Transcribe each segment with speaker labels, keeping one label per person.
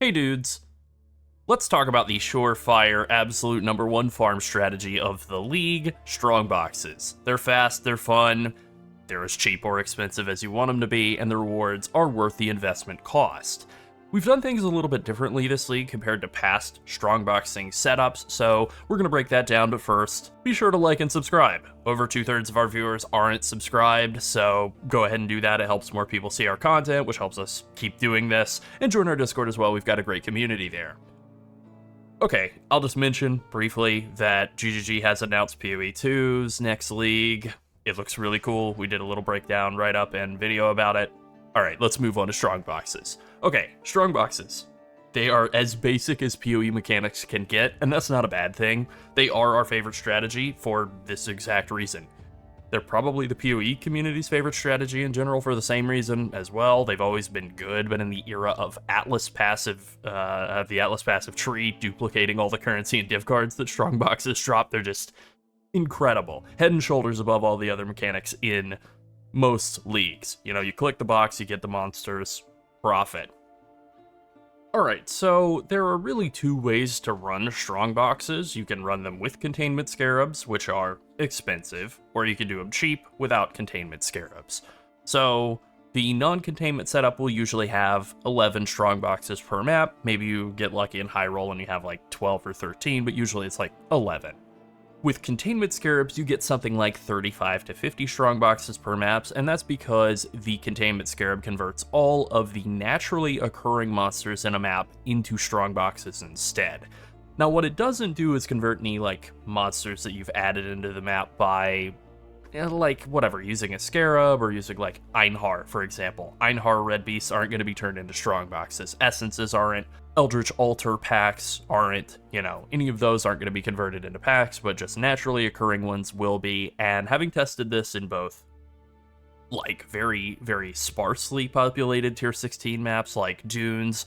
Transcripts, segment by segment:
Speaker 1: Hey dudes, let's talk about the surefire absolute #1 farm strategy of the league, Strongboxes. They're fast, they're fun, they're as cheap or expensive as you want them to be, and the rewards are worth the investment cost. We've done things a little bit differently this league compared to past Strongboxing setups, so we're going to break that down, but first, be sure to like and subscribe. Over 2/3 of our viewers aren't subscribed, so go ahead and do that. It helps more people see our content, which helps us keep doing this, and join our Discord as well. We've got a great community there. Okay, I'll just mention briefly that GGG has announced PoE 2's next league. It looks really cool. We did a little breakdown, write-up, and video about it. Alright, let's move on to Strongboxes. Okay, Strongboxes. They are as basic as PoE mechanics can get, and that's not a bad thing. They are our favorite strategy for this exact reason. They're probably the PoE community's favorite strategy in general for the same reason as well. They've always been good, but in the era of Atlas passive, the Atlas passive tree duplicating all the currency and div cards that Strongboxes drop, they're just incredible. Head and shoulders above all the other mechanics in most leagues. You know, you click the box, you get the monsters, profit. Alright, so there are really two ways to run Strongboxes. You can run them with Containment Scarabs, which are expensive, or you can do them cheap without Containment Scarabs. So the non-containment setup will usually have 11 Strongboxes per map. Maybe you get lucky in high roll and you have like 12 or 13, but usually it's like 11. With Containment Scarabs, you get something like 35 to 50 Strongboxes per maps, and that's because the Containment Scarab converts all of the naturally occurring monsters in a map into Strongboxes instead. Now, what it doesn't do is convert any, like, monsters that you've added into the map by, like, whatever, using a Scarab or using, like, Einhar, for example. Einhar red beasts aren't going to be turned into Strongboxes. Essences aren't. Eldritch Altar packs aren't, any of those aren't going to be converted into packs, but just naturally occurring ones will be. And having tested this in both, like, very, very sparsely populated tier 16 maps like Dunes,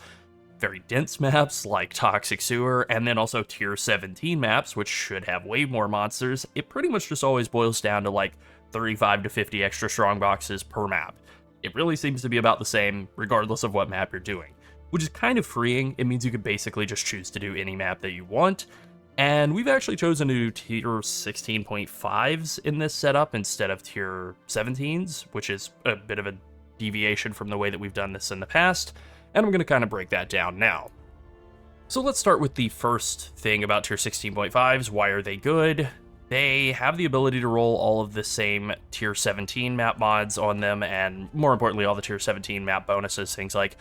Speaker 1: very dense maps like Toxic Sewer, and then also tier 17 maps, which should have way more monsters, it pretty much just always boils down to like 35 to 50 extra Strongboxes per map. It really seems to be about the same, regardless of what map you're doing, which is kind of freeing. It means you could basically just choose to do any map that you want. And we've actually chosen to do tier 16.5s in this setup instead of tier 17s, which is a bit of a deviation from the way that we've done this in the past. And I'm going to kind of break that down now. So let's start with the first thing about tier 16.5s. Why are they good? They have the ability to roll all of the same tier 17 map mods on them, and more importantly, all the tier 17 map bonuses, things like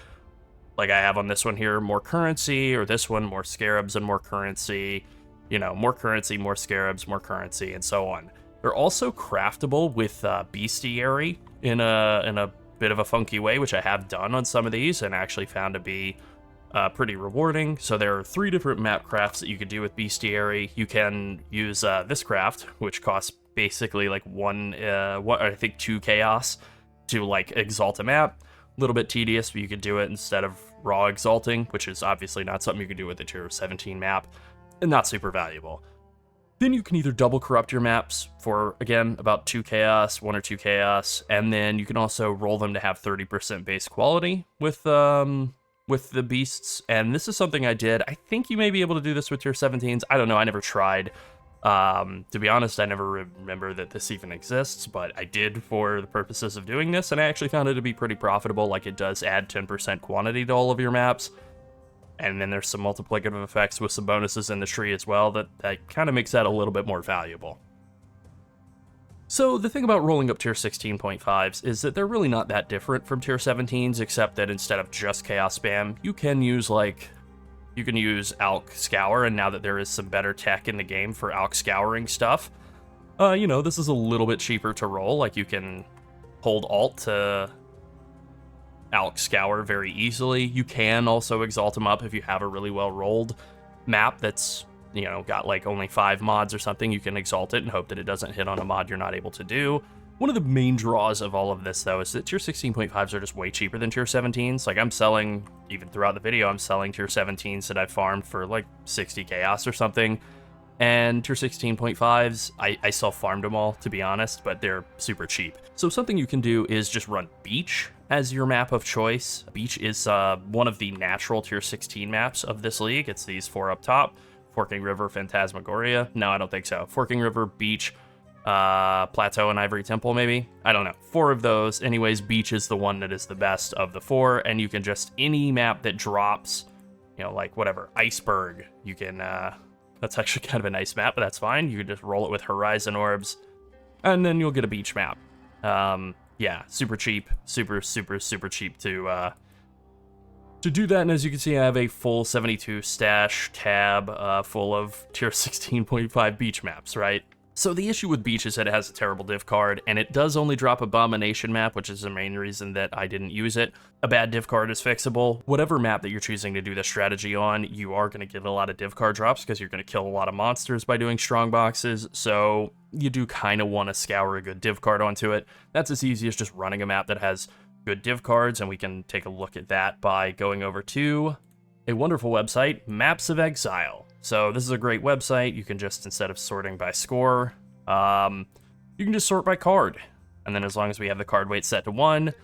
Speaker 1: I have on this one here, more currency, or this one, more scarabs and more currency, more currency, more scarabs, more currency, and so on. They're also craftable with bestiary in a bit of a funky way, which I have done on some of these and actually found to be pretty rewarding. So there are 3 different map crafts that you could do with bestiary. You can use this craft, which costs basically like 2 chaos to like exalt a map. A little bit tedious, but you could do it instead of raw exalting, which is obviously not something you can do with a tier 17 map, and not super valuable. Then you can either double corrupt your maps for, again, about 2 chaos, 1 or 2 chaos, and then you can also roll them to have 30% base quality with the beasts, and this is something I did. I think you may be able to do this with tier 17s. I don't know, I never tried. To be honest, I never remember that this even exists, but I did for the purposes of doing this, and I actually found it to be pretty profitable. Like, it does add 10% quantity to all of your maps, and then there's some multiplicative effects with some bonuses in the tree as well that kind of makes that a little bit more valuable. So the thing about rolling up tier 16.5s is that they're really not that different from tier 17s, except that instead of just chaos spam, you can use Alk Scour, and now that there is some better tech in the game for Alk Scouring stuff, this is a little bit cheaper to roll. Like, you can hold Alt to Alk Scour very easily. You can also exalt them up if you have a really well-rolled map that's, got like only 5 mods or something. You can exalt it and hope that it doesn't hit on a mod you're not able to do. One of the main draws of all of this, though, is that tier 16.5s are just way cheaper than tier 17s. Like, I'm selling, even throughout the video, I'm selling tier 17s that I farmed for, like, 60 chaos or something. And tier 16.5s, I self-farmed them all, to be honest, but they're super cheap. So something you can do is just run Beach. as your map of choice. Beach is one of the natural tier 16 maps of this league. It's these 4 up top: Forking River, Phantasmagoria. No, I don't think so. Forking River, Beach, Plateau, and Ivory Temple, maybe? I don't know. 4 of those. Anyways, Beach is the one that is the best of the 4, and you can just, any map that drops, you know, like whatever, Iceberg, you can, that's actually kind of a nice map, but that's fine. You can just roll it with Horizon Orbs, and then you'll get a beach map. Yeah, super cheap, super cheap to do that. And as you can see, I have a full 72 stash tab full of tier 16.5 beach maps, right? So the issue with Beach is that it has a terrible div card, and it does only drop Abomination map, which is the main reason that I didn't use it. A bad div card is fixable. Whatever map that you're choosing to do this strategy on, you are going to get a lot of div card drops because you're going to kill a lot of monsters by doing Strongboxes, so you do kind of want to scour a good div card onto it. That's as easy as just running a map that has good div cards, and we can take a look at that by going over to a wonderful website, Maps of Exile. So this is a great website. You can just, instead of sorting by score, you can just sort by card. And then as long as we have the card weight set to 1,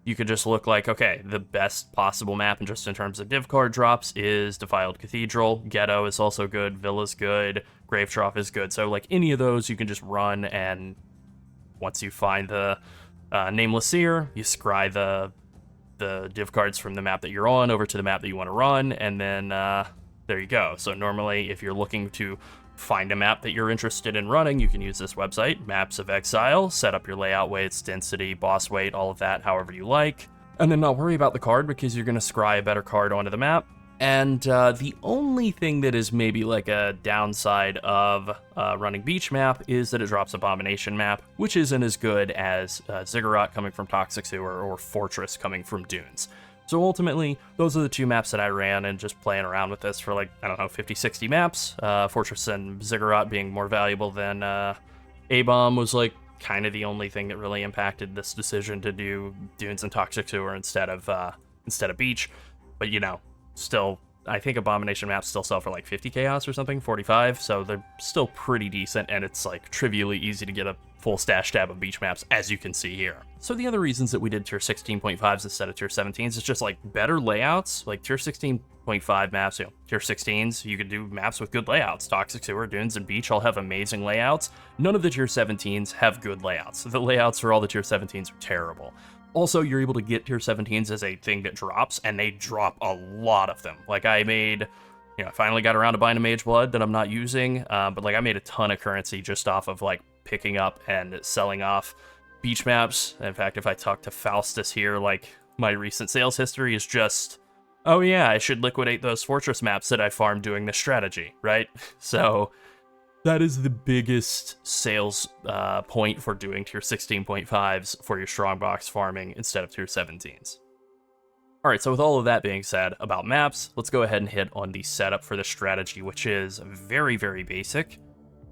Speaker 1: you could just look like, okay, the best possible map, and just in terms of div card drops, is Defiled Cathedral. Ghetto is also good. Villa's good. Grave Trough is good. So like any of those, you can just run, and once you find the Nameless Seer, you scry the div cards from the map that you're on over to the map that you want to run, and then there you go. So normally, if you're looking to find a map that you're interested in running, you can use this website, Maps of Exile, set up your layout weights, density, boss weight, all of that however you like, and then not worry about the card because you're going to scry a better card onto the map. And the only thing that is maybe like a downside of running Beach map is that it drops Abomination map, which isn't as good as Ziggurat coming from Toxic Sewer or Fortress coming from Dunes. So ultimately, those are the 2 maps that I ran, and just playing around with this for like, I don't know, 50, 60 maps. Fortress and Ziggurat being more valuable than A-Bomb was like kind of the only thing that really impacted this decision to do Dunes and Toxic Sewer instead of Beach. But you know, still, I think Abomination maps still sell for like 50 chaos or something, 45, so they're still pretty decent, and it's like trivially easy to get a full stash tab of beach maps, as you can see here. So the other reasons that we did tier 16.5s instead of tier 17s is just like better layouts. Like tier 16.5 maps, you know, tier 16s, you can do maps with good layouts. Toxic Sewer, Dunes, and Beach all have amazing layouts. None of the tier 17s have good layouts. The layouts for all the tier 17s are terrible. Also, you're able to get tier 17s as a thing that drops, and they drop a lot of them. Like I finally got around to buying a Mage Blood that I'm not using, but like I made a ton of currency just off of like picking up and selling off beach maps. In fact, if I talk to Faustus here, like my recent sales history is just, oh yeah, I should liquidate those Fortress maps that I farmed doing this strategy, right? So that is the biggest sales point for doing tier 16.5s for your Strongbox farming instead of tier 17s. Alright, so with all of that being said about maps, let's go ahead and hit on the setup for the strategy, which is very, very basic.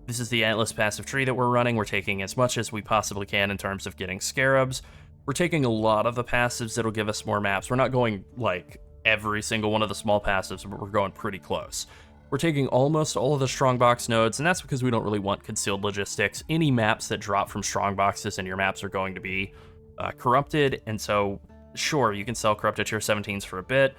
Speaker 1: This is the Atlas passive tree that we're running. We're taking as much as we possibly can in terms of getting Scarabs. We're taking a lot of the passives that'll give us more maps. We're not going like every single one of the small passives, but we're going pretty close. We're taking almost all of the Strongbox nodes, and that's because we don't really want concealed logistics. Any maps that drop from Strongboxes in your maps are going to be corrupted, and so sure, you can sell corrupted tier 17s for a bit.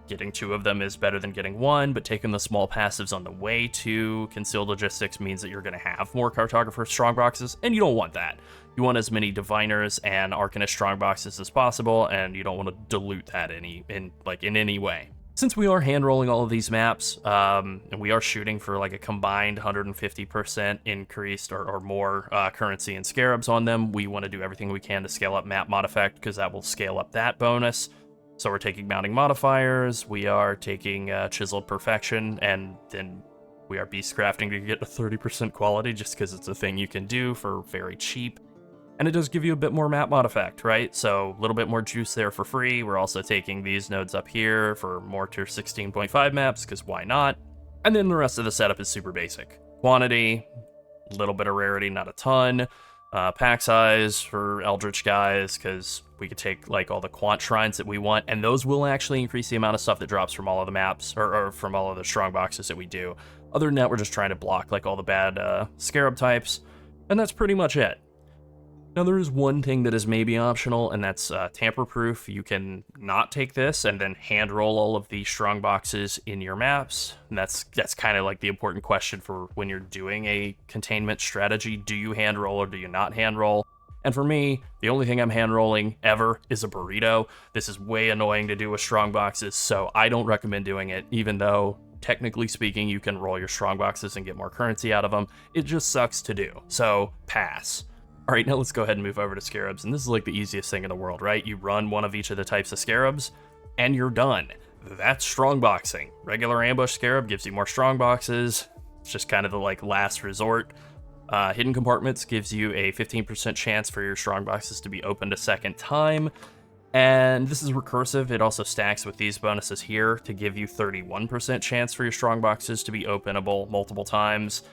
Speaker 1: Getting 2 of them is better than getting 1, but taking the small passives on the way to concealed logistics means that you're going to have more cartographer Strongboxes, and you don't want that. You want as many diviners and arcanist Strongboxes as possible, and you don't want to dilute that in any way. Since we are hand rolling all of these maps, and we are shooting for like a combined 150% increased or more currency and scarabs on them, we want to do everything we can to scale up map mod effect, because that will scale up that bonus. So we're taking mounting modifiers, we are taking chiseled perfection, and then we are beast crafting to get a 30% quality just because it's a thing you can do for very cheap. And it does give you a bit more map mod effect, right? So a little bit more juice there for free. We're also taking these nodes up here for more tier 16.5 maps, because why not? And then the rest of the setup is super basic. Quantity, a little bit of rarity, not a ton. Pack size for Eldritch guys, because we could take like all the quant shrines that we want, and those will actually increase the amount of stuff that drops from all of the maps, or from all of the strong boxes that we do. Other than that, we're just trying to block like all the bad scarab types, and that's pretty much it. Now, there is one thing that is maybe optional, and that's tamper-proof. You can not take this and then hand roll all of the strong boxes in your maps. And that's kind of like the important question for when you're doing a containment strategy. Do you hand roll or do you not hand roll? And for me, the only thing I'm hand rolling ever is a burrito. This is way annoying to do with strong boxes, so I don't recommend doing it, even though technically speaking, you can roll your strong boxes and get more currency out of them. It just sucks to do. So pass. All right, now let's go ahead and move over to Scarabs, and this is like the easiest thing in the world, right? You run one of each of the types of Scarabs, and you're done. That's Strongboxing. Regular Ambush Scarab gives you more Strongboxes. It's just kind of the like last resort. Hidden Compartments gives you a 15% chance for your Strongboxes to be opened a second time, and this is recursive. It also stacks with these bonuses here to give you 31% chance for your Strongboxes to be openable multiple times.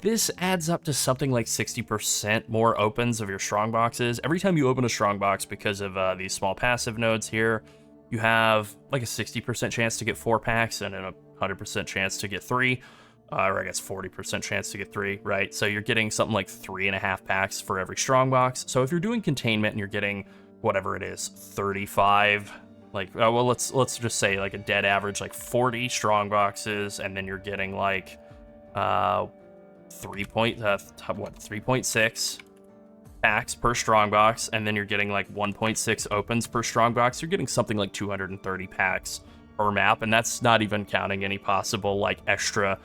Speaker 1: This adds up to something like 60% more opens of your strongboxes. Every time you open a strongbox, because of these small passive nodes here, you have like a 60% chance to get 4 packs and a 100% chance to get 3, or I guess 40% chance to get 3, right? So you're getting something like 3.5 packs for every strongbox. So if you're doing containment and you're getting whatever it is, 35, like, well, let's just say like a dead average, like 40 strongboxes, and then you're getting like 3.6 packs per strongbox, and then you're getting like 1.6 opens per strongbox. You're getting something like 230 packs per map, and that's not even counting any possible like extra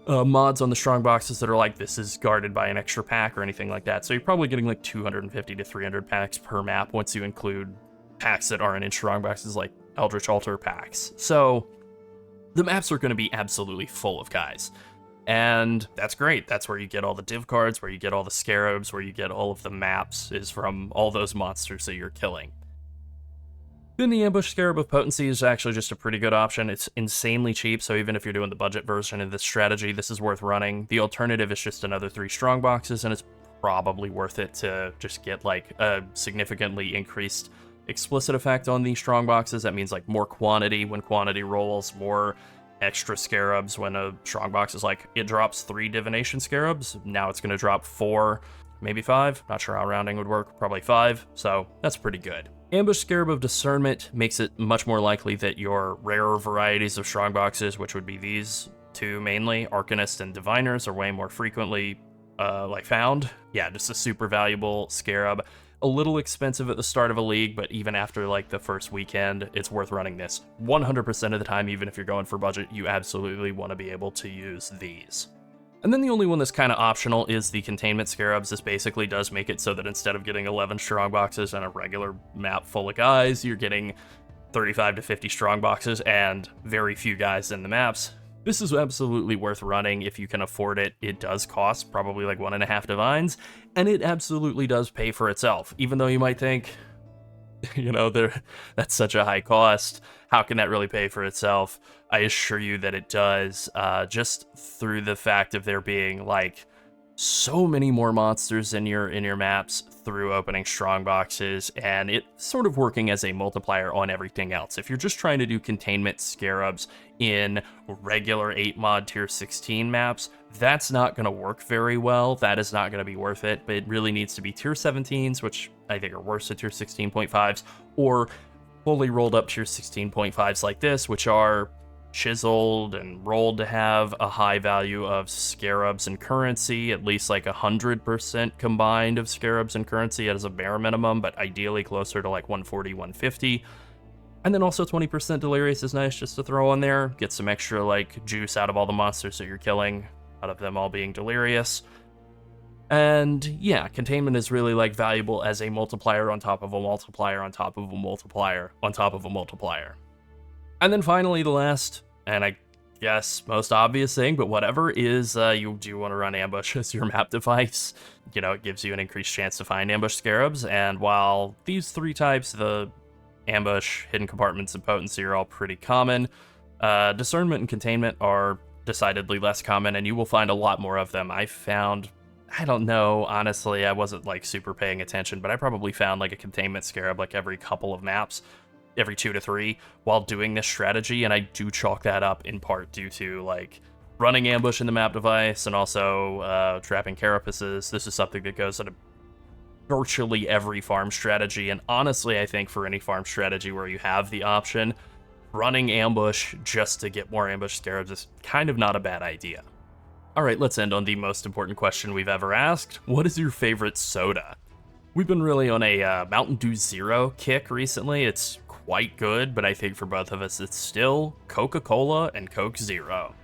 Speaker 1: mods on the strongboxes that are like, this is guarded by an extra pack or anything like that. So you're probably getting like 250 to 300 packs per map once you include packs that aren't in strongboxes, like Eldritch Altar packs. So the maps are going to be absolutely full of guys. And that's great. That's where you get all the div cards, where you get all the scarabs, where you get all of the maps, is from all those monsters that you're killing. Then the Ambush Scarab of Potency is actually just a pretty good option. It's insanely cheap, so even if you're doing the budget version of this strategy, this is worth running. The alternative is just another 3 strong boxes, and it's probably worth it to just get like a significantly increased explicit effect on these strong boxes. That means like more quantity when quantity rolls, more extra scarabs when a strongbox is like, it drops 3 divination scarabs, now it's going to drop 4, maybe 5, not sure how rounding would work, probably 5, so that's pretty good. Ambush Scarab of Discernment makes it much more likely that your rarer varieties of strongboxes, which would be these 2 mainly, Arcanist and Diviners, are way more frequently like found. Yeah, just a super valuable scarab. A little expensive at the start of a league, but even after like the first weekend, it's worth running this. 100% of the time, even if you're going for budget, you absolutely want to be able to use these. And then the only one that's kind of optional is the Containment Scarabs. This basically does make it so that instead of getting 11 strongboxes and a regular map full of guys, you're getting 35 to 50 strongboxes and very few guys in the maps. This is absolutely worth running if you can afford it. It does cost probably like 1.5 divines, and it absolutely does pay for itself. Even though you might think, you know, that's such a high cost, how can that really pay for itself? I assure you that it does, just through the fact of there being like so many more monsters in your maps through opening strong boxes, and it sort of working as a multiplier on everything else. If you're just trying to do Containment Scarabs in regular 8 mod tier 16 maps, that's not going to work very well. That is not going to be worth it, but it really needs to be tier 17s, which I think are worse than tier 16.5s, or fully rolled up tier 16.5s like this, which are chiseled and rolled to have a high value of scarabs and currency, at least like 100% combined of scarabs and currency as a bare minimum, but ideally closer to like 140, 150. And then also 20% Delirious is nice just to throw on there. Get some extra like juice out of all the monsters that you're killing, out of them all being Delirious. And yeah, Containment is really like valuable as a multiplier on top of a multiplier on top of a multiplier on top of a multiplier. And then finally, the last, and I guess most obvious thing, but whatever, is you do want to run Ambush as your map device. You know, it gives you an increased chance to find Ambush Scarabs, and while these 3 types, the Ambush, Hidden Compartments, and Potency, are all pretty common, Discernment and Containment are decidedly less common, and you will find a lot more of them. I found, I don't know, honestly, I wasn't like super paying attention, but I probably found like a Containment Scarab like every couple of maps, every 2 to 3 while doing this strategy, and I do chalk that up in part due to like running Ambush in the map device and also trapping carapaces. This is something that goes at a virtually every farm strategy, and honestly, I think for any farm strategy where you have the option, running ambush just to get more ambush scarabs is kind of not a bad idea. Alright, let's end on the most important question we've ever asked. What is your favorite soda? We've been really on a Mountain Dew Zero kick recently. It's quite good, but I think for both of us, it's still Coca-Cola and Coke Zero.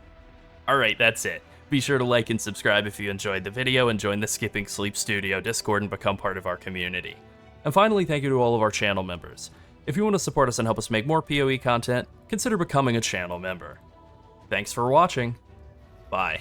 Speaker 1: Alright, that's it. Be sure to like and subscribe if you enjoyed the video, and join the Skipping Sleep Studio Discord and become part of our community. And finally, thank you to all of our channel members. If you want to support us and help us make more PoE content, consider becoming a channel member. Thanks for watching. Bye.